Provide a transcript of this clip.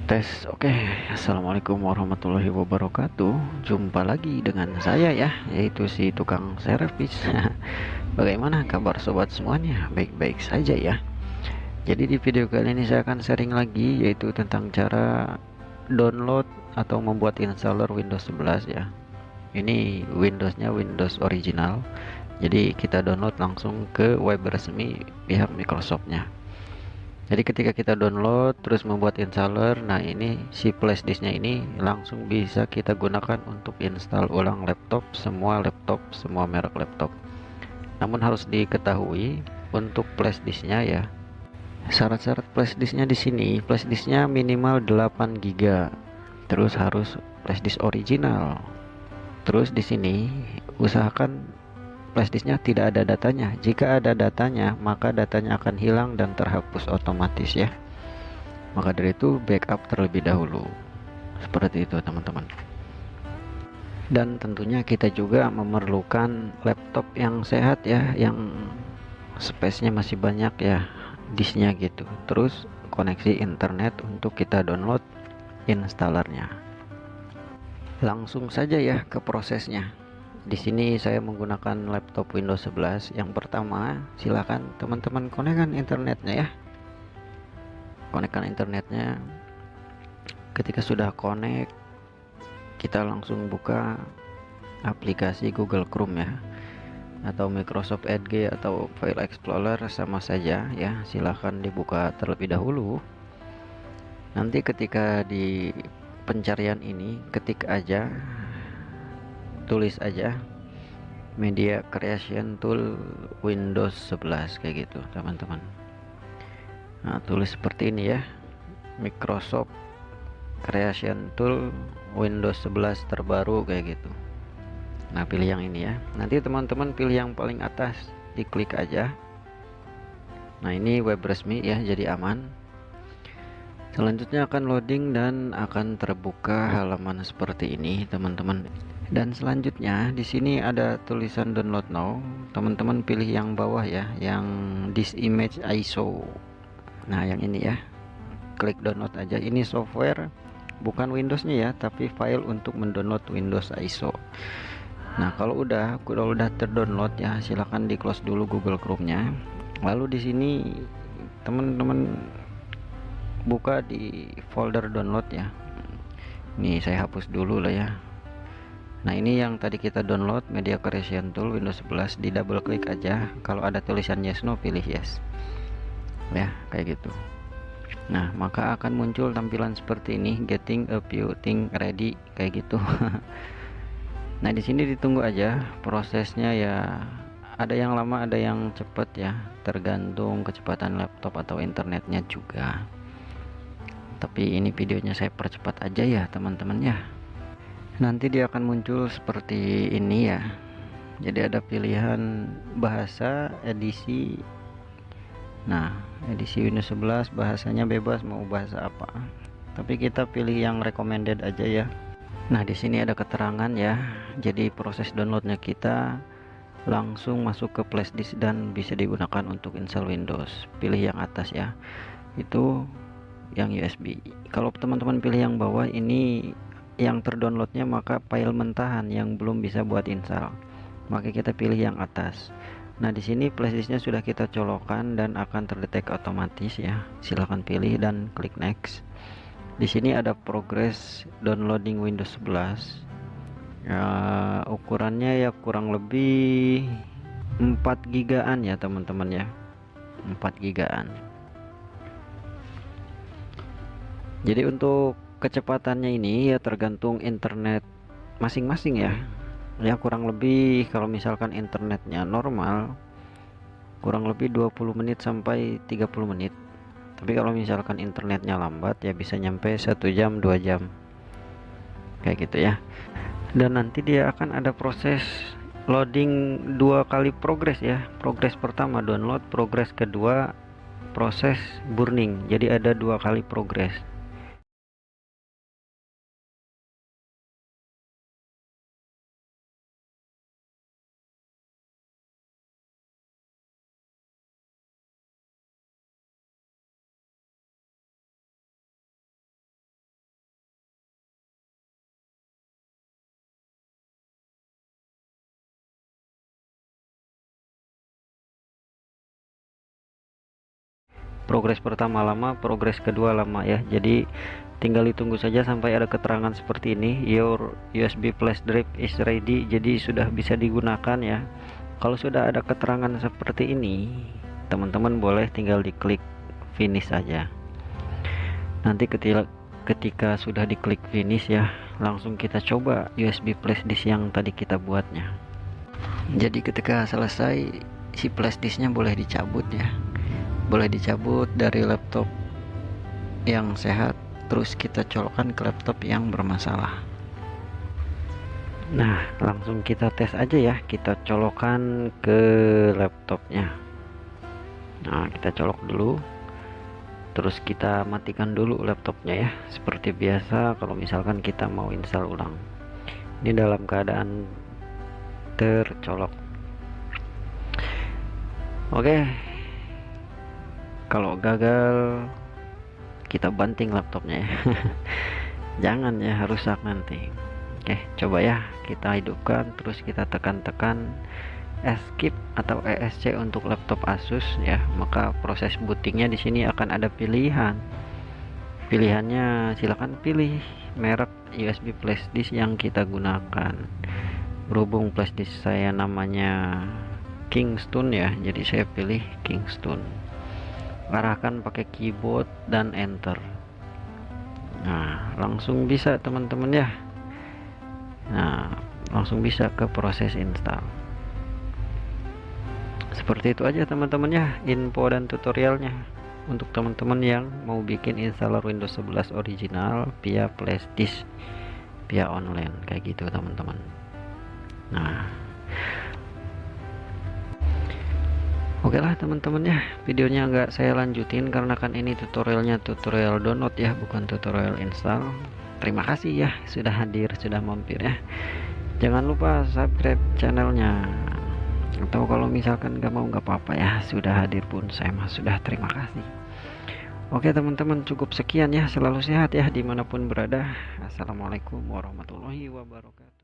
Tes, oke. Assalamualaikum warahmatullahi wabarakatuh. Jumpa lagi dengan saya ya, yaitu si tukang servis. Bagaimana kabar sobat semuanya? Baik-baik saja ya. Jadi di video kali ini saya akan sharing lagi, yaitu tentang cara download atau membuat installer Windows 11 ya. Ini Windowsnya Windows original. Jadi kita download langsung ke web resmi pihak Microsoftnya. Jadi ketika kita download terus membuat installer, nah ini si flashdisknya ini langsung bisa kita gunakan untuk install ulang semua merek laptop. Namun harus diketahui untuk flashdisknya ya. Syarat-syarat flashdisknya di sini, flashdisknya minimal 8 GB. Terus harus flashdisk original. Terus di sini usahakan flashdisknya tidak ada datanya. Jika ada datanya, maka datanya akan hilang dan terhapus otomatis ya. Maka dari itu backup terlebih dahulu. Seperti itu teman-teman. Dan tentunya kita juga memerlukan laptop yang sehat ya, yang space-nya masih banyak ya, disknya gitu. Terus koneksi internet untuk kita download installernya. Langsung saja ya ke prosesnya. Di sini saya menggunakan laptop Windows 11. Yang pertama, silakan teman-teman konekkan internetnya ya. Konekkan internetnya. Ketika sudah connect, kita langsung buka aplikasi Google Chrome ya, atau Microsoft Edge atau File Explorer sama saja ya. Silahkan dibuka terlebih dahulu. Nanti ketika di pencarian ini ketik aja, tulis aja Media Creation Tool Windows 11 kayak gitu teman-teman. Nah, tulis seperti ini ya, Microsoft Creation Tool Windows 11 terbaru kayak gitu. Nah, pilih yang ini ya. Nanti teman-teman pilih yang paling atas, diklik aja. Nah, ini web resmi ya, jadi aman. Selanjutnya akan loading dan akan terbuka halaman seperti ini, teman-teman. Dan selanjutnya di sini ada tulisan download now. Teman-teman pilih yang bawah ya, yang this image ISO. Nah, yang ini ya. Klik download aja. Ini software, bukan Windowsnya ya, tapi file untuk mendownload Windows ISO. Nah, kalau udah terdownload ya, silahkan di close dulu Google Chrome-nya. Lalu di sini teman-teman buka di folder download ya. Ini saya hapus dulu lah ya. Nah, ini yang tadi kita download Media Creation Tool Windows 11, di double klik aja. Kalau ada tulisan yes no, pilih yes. Ya, kayak gitu. Nah, maka akan muncul tampilan seperti ini, getting a few things ready kayak gitu. Nah, di sini ditunggu aja prosesnya ya. Ada yang lama, ada yang cepat ya, tergantung kecepatan laptop atau internetnya juga. Tapi ini videonya saya percepat aja ya, teman-teman ya. Nanti dia akan muncul seperti ini ya. Jadi ada pilihan bahasa, edisi. Nah, edisi Windows 11 bahasanya bebas, mau bahasa apa. Tapi kita pilih yang recommended aja ya. Nah, di sini ada keterangan ya. Jadi proses downloadnya kita langsung masuk ke flashdisk dan bisa digunakan untuk install Windows. Pilih yang atas ya. Itu yang USB. Kalau teman-teman pilih yang bawah, ini yang terdownloadnya, maka file mentahan yang belum bisa buat install. Maka kita pilih yang atas. Nah, di sini flashdisknya sudah kita colokkan dan akan terdetek otomatis ya. Silahkan pilih dan klik next. Di sini ada progress downloading Windows 11. Ya, ukurannya ya kurang lebih 4 gigaan ya teman-teman ya, 4 gigaan. Jadi untuk kecepatannya ini ya tergantung internet masing-masing ya. Ya kurang lebih kalau misalkan internetnya normal kurang lebih 20 menit sampai 30 menit. Tapi kalau misalkan internetnya lambat ya bisa nyampe 1 jam 2 jam kayak gitu ya. Dan nanti dia akan ada proses loading 2 kali progres ya. Progres pertama download, progres kedua proses burning. Jadi ada 2 kali progres. Progres pertama lama, progres kedua lama ya. Jadi tinggal ditunggu saja sampai ada keterangan seperti ini, your USB flash drive is ready. Jadi sudah bisa digunakan ya. Kalau sudah ada keterangan seperti ini, teman-teman boleh tinggal diklik finish saja. Nanti ketika sudah diklik finish ya, langsung kita coba USB flash disk yang tadi kita buatnya. Jadi ketika selesai, si flash disknya boleh dicabut ya, boleh dicabut dari laptop yang sehat, terus kita colokkan ke laptop yang bermasalah. Nah, langsung kita tes aja ya, kita colokkan ke laptopnya. Nah, kita colok dulu, terus kita matikan dulu laptopnya ya, seperti biasa kalau misalkan kita mau install ulang. Ini dalam keadaan tercolok. Oke, kalau gagal kita banting laptopnya ya. Jangan ya, rusak nanti. Oke, coba ya, kita hidupkan, terus kita tekan-tekan escape atau ESC untuk laptop Asus ya. Maka proses bootingnya di sini akan ada pilihan. Pilihannya silakan pilih merek USB flash disk yang kita gunakan. Berhubung flash disk saya namanya Kingston ya, jadi saya pilih Kingston. Arahkan pakai keyboard dan enter. Nah, langsung bisa teman-teman ya. Nah, langsung bisa ke proses install. Seperti itu aja teman-teman ya, info dan tutorialnya untuk teman-teman yang mau bikin installer Windows 11 original via flash disk, via online kayak gitu teman-teman. Nah, oke lah teman-teman ya, videonya nggak saya lanjutin karena kan ini tutorialnya tutorial download ya, bukan tutorial install. Terima kasih ya sudah hadir, sudah mampir ya. Jangan lupa subscribe channelnya, atau kalau misalkan nggak mau nggak apa-apa ya, sudah hadir pun saya mah sudah terima kasih. Oke teman-teman, cukup sekian ya, selalu sehat ya dimanapun berada. Assalamualaikum warahmatullahi wabarakatuh.